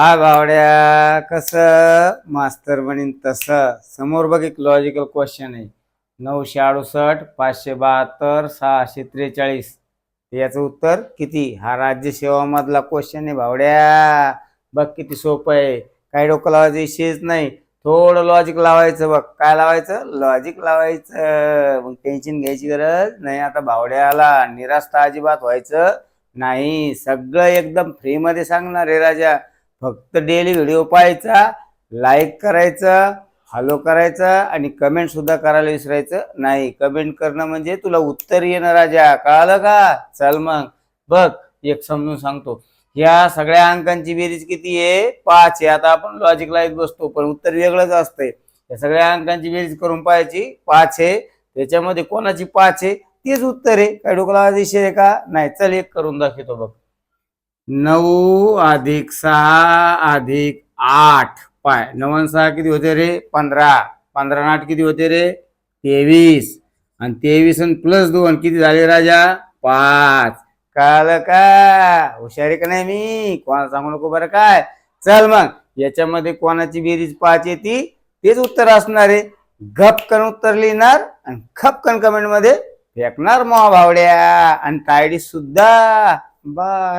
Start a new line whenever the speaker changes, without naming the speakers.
हा बावड्या कसं मास्तर म्हणीन तसं. समोर बघ एक लॉजिकल क्वेश्चन आहे. 968 572 643 याचं उत्तर किती? हा राज्यसेवा मधला क्वेश्चन आहे बावड्या. बघ किती सोपं आहे. काही डोकं लावायचं विषयच नाही. थोडं लॉजिक लावायचं. बघ काय लावायचं? लॉजिक लावायचं. मग टेन्शन घ्यायची गरज नाही. आता बावड्याला निरास्ता अजिबात व्हायचं नाही. सगळं एकदम फ्री मध्ये सांगणार आहे राजा. फक्त डेली व्हिडिओ पाहायचा, लाईक करायचं, फॉलो करायचं आणि कमेंट सुद्धा करायला विसरायचं नाही. कमेंट करणं म्हणजे तुला उत्तर येणं राजा. कळालं का? चल मग बघ एक समजून सांगतो. या सगळ्या अंकांची बेरीज किती आहे? 5 आहे. आता आपण लॉजिक लाईत बसतो पण उत्तर वेगळंच असतंय. या सगळ्या अंकांची बेरीज करून पाहायची. 5 आहे. त्याच्यामध्ये कोणाची 5 आहे तेच उत्तर आहे. काय डोकं लावायचा विषय आहे का? नाही. चल एक करून दाखवतो बघ. 9 + 6 + 8 पाय 9 आणि 6 किती होते रे? 15. 15 आणि 8 किती होते रे? 23. आणि 23 आणि +2 किती झाले राजा? 5. कळलं का? हुशारी का नाही मी? कोणाला सांगू नको बरं काय. चल मग याच्यामध्ये कोणाची बेरीज 5 येते तेच उत्तर असणार आहे. गपकन उत्तर लिहिणार आणि खपकन कमेंट मध्ये फेकणार मोह भावड्या आणि तायडी सुद्धा. बाय.